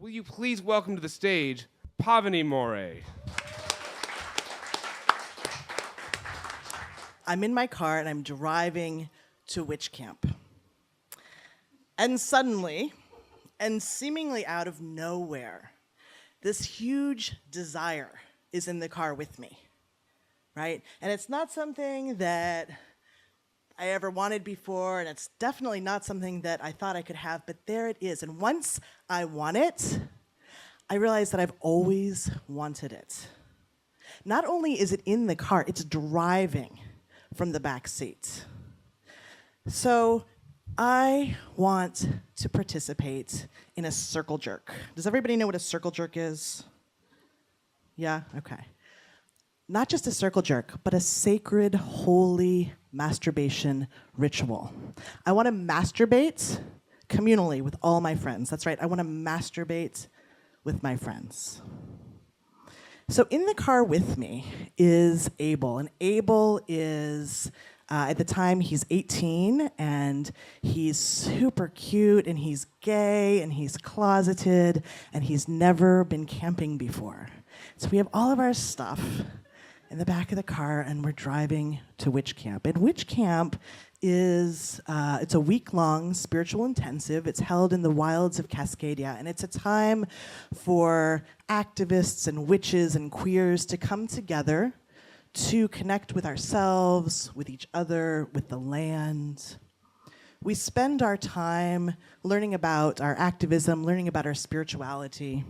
will you please welcome to the stage Pavini Moray. I'm in my car and I'm driving to witch camp. And suddenly, and seemingly out of nowhere, this huge desire is in the car with me, right? And it's not something that I ever wanted before, and it's definitely not something that I thought I could have, but there it is. And once I want it, I realize that I've always wanted it. Not only is it in the car, it's driving from the back seat. So I want to participate in a circle jerk. Does everybody know what a circle jerk is? Yeah? Okay. Not just a circle jerk, but a sacred, holy masturbation ritual. I want to masturbate communally with all my friends. That's right, I want to masturbate with my friends. So in the car with me is Abel, and Abel is, at the time, he's 18, and he's super cute, and he's gay, and he's closeted, and he's never been camping before. So we have all of our stuff in the back of the car, and we're driving to witch camp. And witch camp is, it's a week-long spiritual intensive. It's held in the wilds of Cascadia, and it's a time for activists and witches and queers to come together to connect with ourselves, with each other, with the land. We spend our time learning about our activism, learning about our spirituality.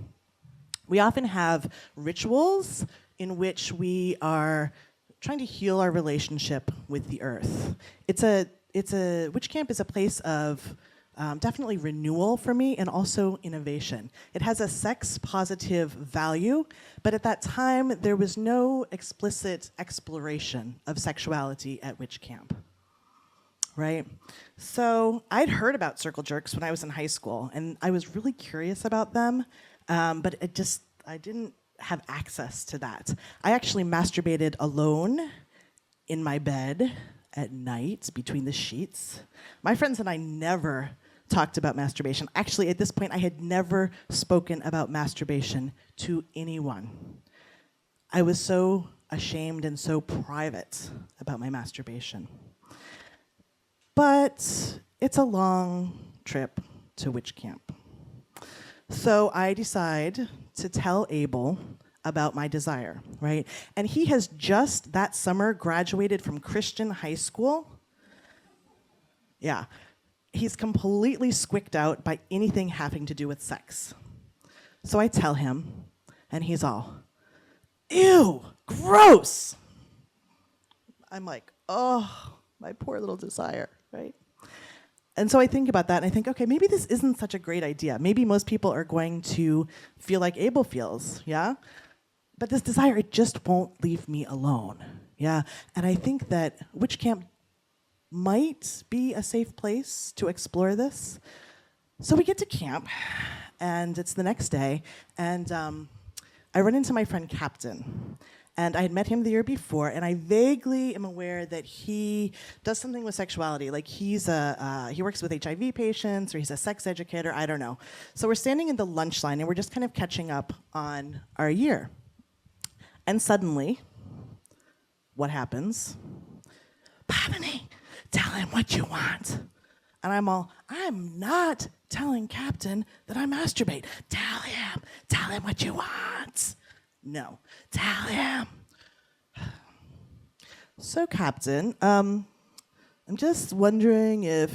We often have rituals in which we are trying to heal our relationship with the earth. Witch camp is a place of definitely renewal for me and also innovation. It has a sex-positive value, but at that time, there was no explicit exploration of sexuality at witch camp, right? So I'd heard about circle jerks when I was in high school, and I was really curious about them, but I didn't have access to that. I actually masturbated alone in my bed at night between the sheets. My friends and I never talked about masturbation. Actually, at this point, I had never spoken about masturbation to anyone. I was so ashamed and so private about my masturbation. But it's a long trip to witch camp. So I decide to tell Abel about my desire, right? And he has just that summer graduated from Christian high school. Yeah, he's completely squicked out by anything having to do with sex. So I tell him, and he's all, ew, gross. I'm like, oh, my poor little desire, right? And so I think about that, and I think, okay, maybe this isn't such a great idea. Maybe most people are going to feel like Abel feels, yeah? But this desire, it just won't leave me alone, yeah? And I think that witch camp might be a safe place to explore this. So we get to camp, and it's the next day, and I run into my friend Captain. And I had met him the year before, and I vaguely am aware that he does something with sexuality. Like he works with HIV patients, or he's a sex educator, I don't know. So we're standing in the lunch line, and we're just kind of catching up on our year. And suddenly, what happens? Pavini, tell him what you want. And I'm not telling Captain that I masturbate. Tell him what you want. No, tell him. So, Captain, I'm just wondering if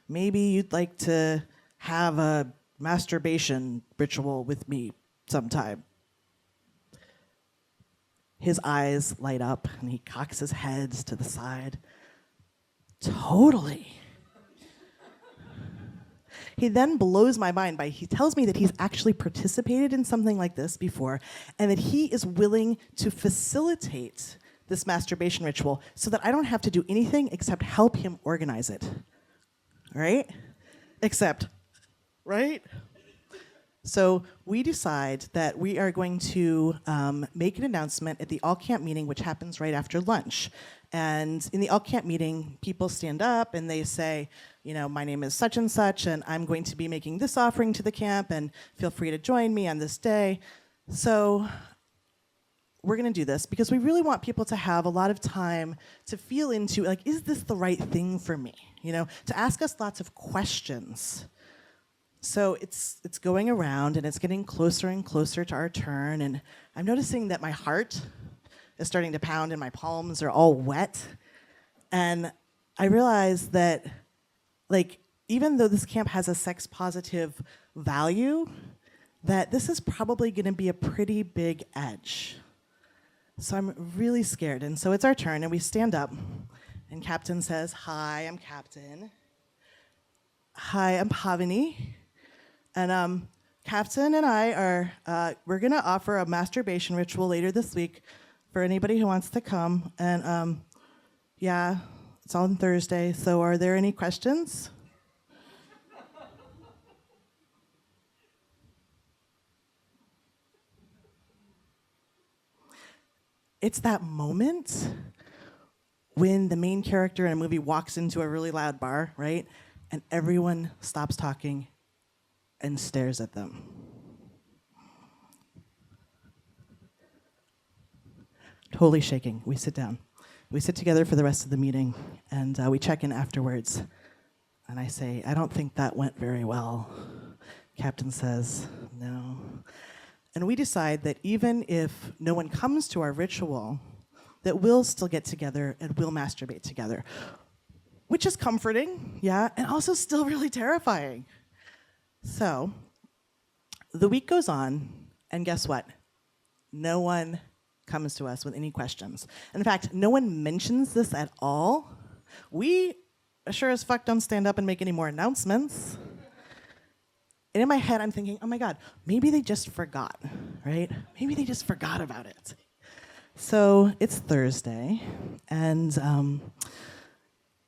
maybe you'd like to have a masturbation ritual with me sometime. His eyes light up, and he cocks his head to the side. Totally. He then blows my mind by, he tells me that he's actually participated in something like this before, and that he is willing to facilitate this masturbation ritual so that I don't have to do anything except help him organize it. Right? Right? So we decide that we are going to make an announcement at the all-camp meeting, which happens right after lunch. And in the all camp meeting, people stand up and they say, you know, my name is such and such, and I'm going to be making this offering to the camp, and feel free to join me on this day. So we're going to do this because we really want people to have a lot of time to feel into, like, is this the right thing for me? You know, to ask us lots of questions. So it's going around, and it's getting closer and closer to our turn, and I'm noticing that my heart is starting to pound and my palms are all wet. And I realize that, like, even though this camp has a sex positive value, that this is probably going to be a pretty big edge. So I'm really scared. And so it's our turn, and we stand up, and Captain says, "Hi, I'm Captain. Hi, I'm Pavini." And Captain and I are, we're going to offer a masturbation ritual later this week for anybody who wants to come. And yeah, it's on Thursday. So are there any questions? It's that moment when the main character in a movie walks into a really loud bar, right? And everyone stops talking and stares at them. Totally shaking. We sit down. We sit together for the rest of the meeting, and we check in afterwards. And I say, "I don't think that went very well." Captain says, "No." And we decide that even if no one comes to our ritual, that we'll still get together and we'll masturbate together, which is comforting, yeah, and also still really terrifying. So the week goes on, and guess what? No one comes to us with any questions. In fact, no one mentions this at all. We sure as fuck don't stand up and make any more announcements. And in my head, I'm thinking, oh my God, maybe they just forgot, right? Maybe they just forgot about it. So it's Thursday, and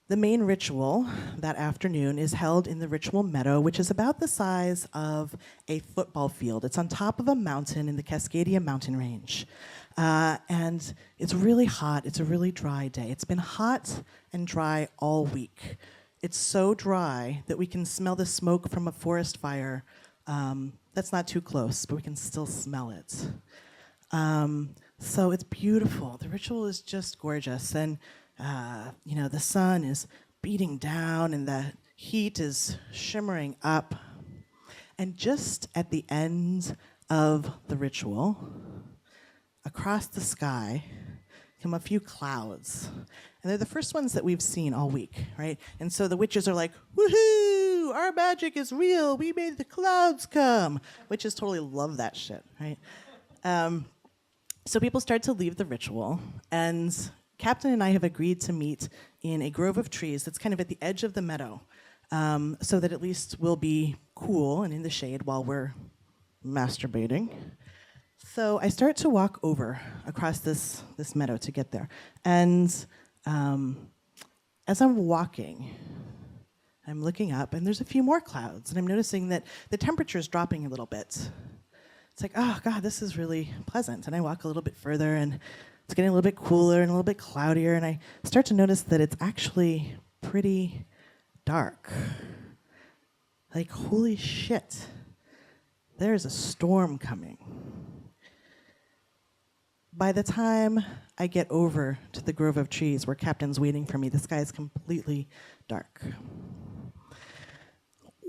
the main ritual that afternoon is held in the ritual meadow, which is about the size of a football field. It's on top of a mountain in the Cascadia mountain range. And it's really hot. It's a really dry day. It's been hot and dry all week. It's so dry that we can smell the smoke from a forest fire. That's not too close, but we can still smell it. So it's beautiful. The ritual is just gorgeous. And, you know, the sun is beating down and the heat is shimmering up. And just at the end of the ritual, across the sky come a few clouds. And they're the first ones that we've seen all week, right? And so the witches are like, woohoo, our magic is real. We made the clouds come. Witches totally love that shit, right? So people start to leave the ritual, and Captain and I have agreed to meet in a grove of trees that's kind of at the edge of the meadow, so that at least we'll be cool and in the shade while we're masturbating. So I start to walk over across this meadow to get there. And as I'm walking, I'm looking up, and there's a few more clouds, and I'm noticing that the temperature is dropping a little bit. It's like, oh, God, this is really pleasant. And I walk a little bit further, and it's getting a little bit cooler and a little bit cloudier, and I start to notice that it's actually pretty dark. Like, holy shit, there's a storm coming. By the time I get over to the grove of trees where Captain's waiting for me, the sky is completely dark.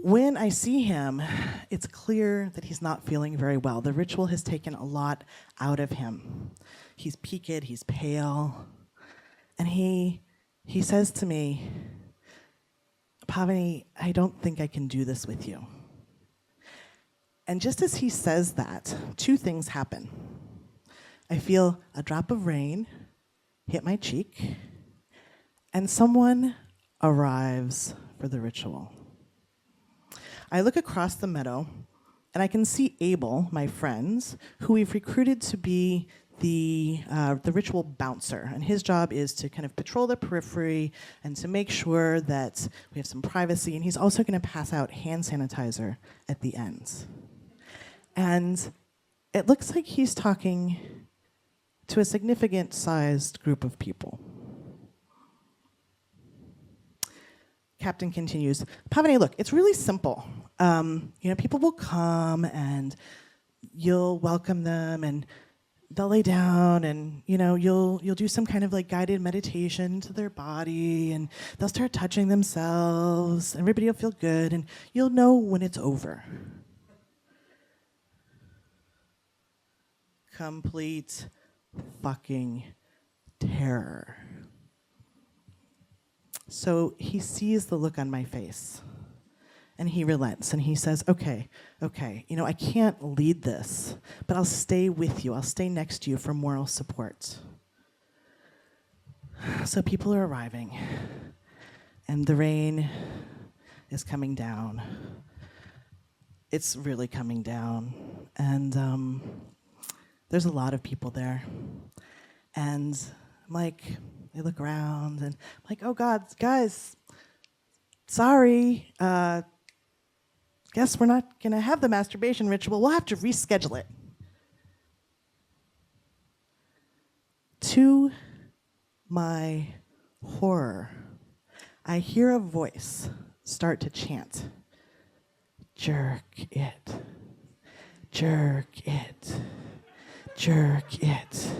When I see him, it's clear that he's not feeling very well. The ritual has taken a lot out of him. He's peaked, he's pale, and he says to me, "Pavini, I don't think I can do this with you." And just as he says that, two things happen. I feel a drop of rain hit my cheek, and someone arrives for the ritual. I look across the meadow, and I can see Abel, my friend, who we've recruited to be the ritual bouncer. And his job is to kind of patrol the periphery and to make sure that we have some privacy. And he's also going to pass out hand sanitizer at the end. And it looks like he's talking to a significant-sized group of people. Captain continues, Pavini, look, it's really simple. People will come and you'll welcome them and they'll lay down and, you'll do some kind of like guided meditation to their body and they'll start touching themselves. Everybody will feel good and you'll know when it's over. Complete fucking terror. So he sees the look on my face and he relents and he says, okay, I can't lead this, but I'll stay with you. I'll stay next to you for moral support. So people are arriving and the rain is coming down. It's really coming down. And there's a lot of people there. And I'm like, I look around and I'm like, oh God, guys, sorry. Guess we're not gonna have the masturbation ritual. We'll have to reschedule it. To my horror, I hear a voice start to chant, jerk it, jerk it, jerk it.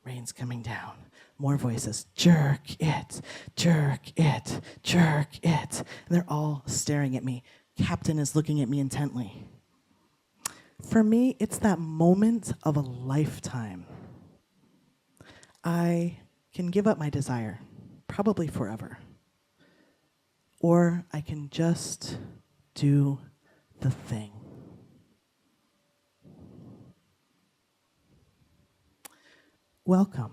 Rain's coming down. More voices, jerk it, jerk it, jerk it. And they're all staring at me. Captain is looking at me intently. For me, it's that moment of a lifetime. I can give up my desire, probably forever. Or I can just do the thing. Welcome.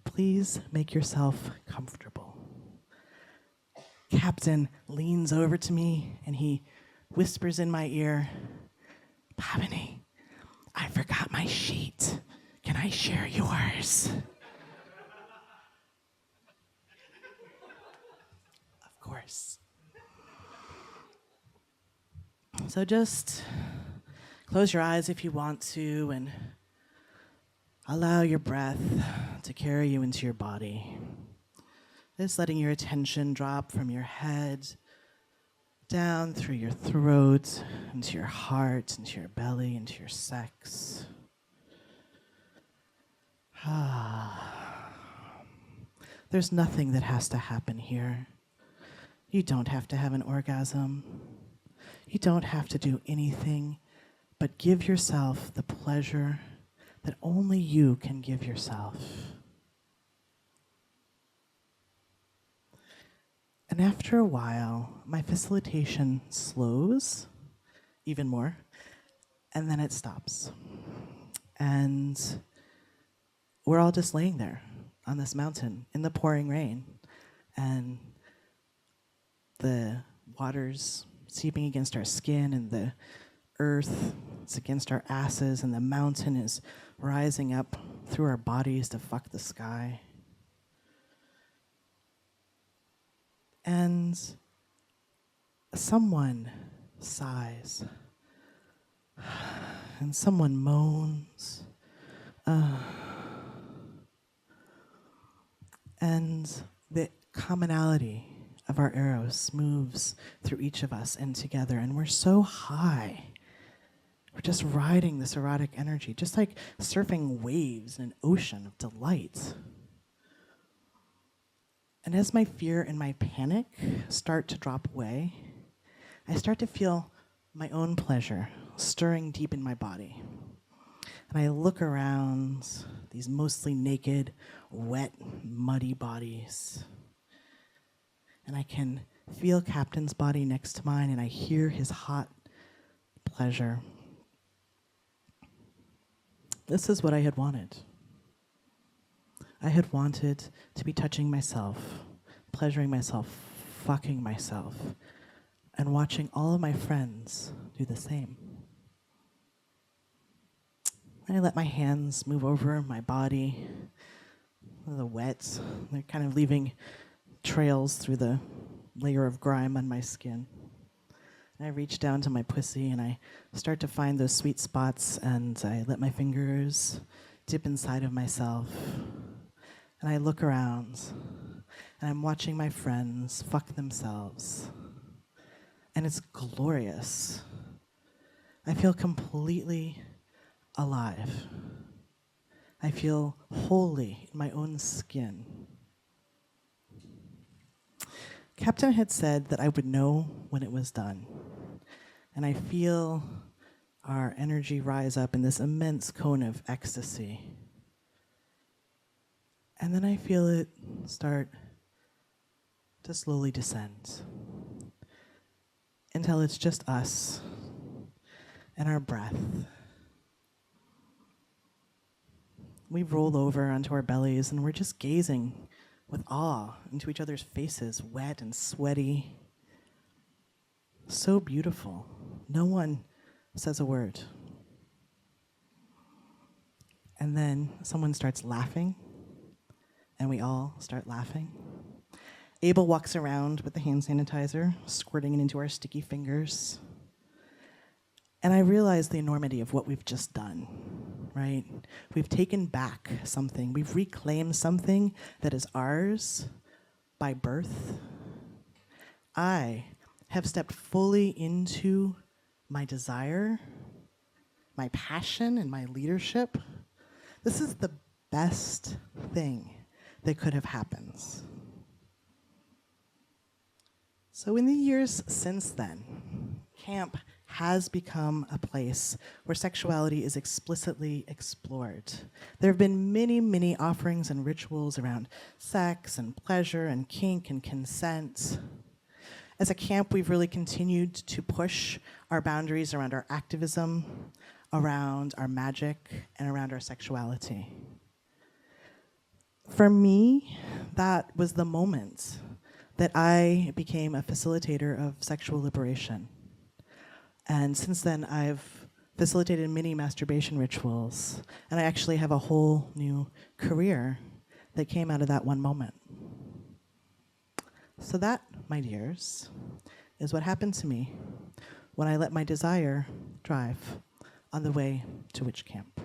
Please make yourself comfortable. Captain leans over to me and he whispers in my ear, Pavini, I forgot my sheet. Can I share yours? Of course. So just close your eyes if you want to and allow your breath to carry you into your body. Just letting your attention drop from your head down through your throat, into your heart, into your belly, into your sex. There's nothing that has to happen here. You don't have to have an orgasm. You don't have to do anything but give yourself the pleasure that only you can give yourself. And after a while, my facilitation slows even more, and then it stops. And we're all just laying there on this mountain in the pouring rain, and the water's seeping against our skin, and the earth is against our asses, and the mountain is rising up through our bodies to fuck the sky. And someone sighs, and someone moans, and the commonality of our eros moves through each of us and together, and we're so high. We're just riding this erotic energy, just like surfing waves in an ocean of delight. And as my fear and my panic start to drop away, I start to feel my own pleasure stirring deep in my body. And I look around these mostly naked, wet, muddy bodies. And I can feel Captain's body next to mine, and I hear his hot pleasure. This is what I had wanted. I had wanted to be touching myself, pleasuring myself, fucking myself, and watching all of my friends do the same. I let my hands move over my body, the wet. They're kind of leaving trails through the layer of grime on my skin. And I reach down to my pussy and I start to find those sweet spots, and I let my fingers dip inside of myself. And I look around, and I'm watching my friends fuck themselves. And it's glorious. I feel completely alive. I feel wholly in my own skin. Captain had said that I would know when it was done. And I feel our energy rise up in this immense cone of ecstasy. And then I feel it start to slowly descend until it's just us and our breath. We roll over onto our bellies and we're just gazing with awe into each other's faces, wet and sweaty. So beautiful. No one says a word. And then someone starts laughing, and we all start laughing. Abel walks around with the hand sanitizer, squirting it into our sticky fingers. And I realize the enormity of what we've just done, right? We've taken back something. We've reclaimed something that is ours by birth. I have stepped fully into my desire, my passion, and my leadership. This is the best thing that could have happened. So in the years since then, camp has become a place where sexuality is explicitly explored. There have been many, many offerings and rituals around sex and pleasure and kink and consent. As a camp, we've really continued to push our boundaries around our activism, around our magic, and around our sexuality. For me, that was the moment that I became a facilitator of sexual liberation. And since then, I've facilitated many masturbation rituals, and I actually have a whole new career that came out of that one moment. So that, my dears, is what happened to me when I let my desire drive on the way to witch camp.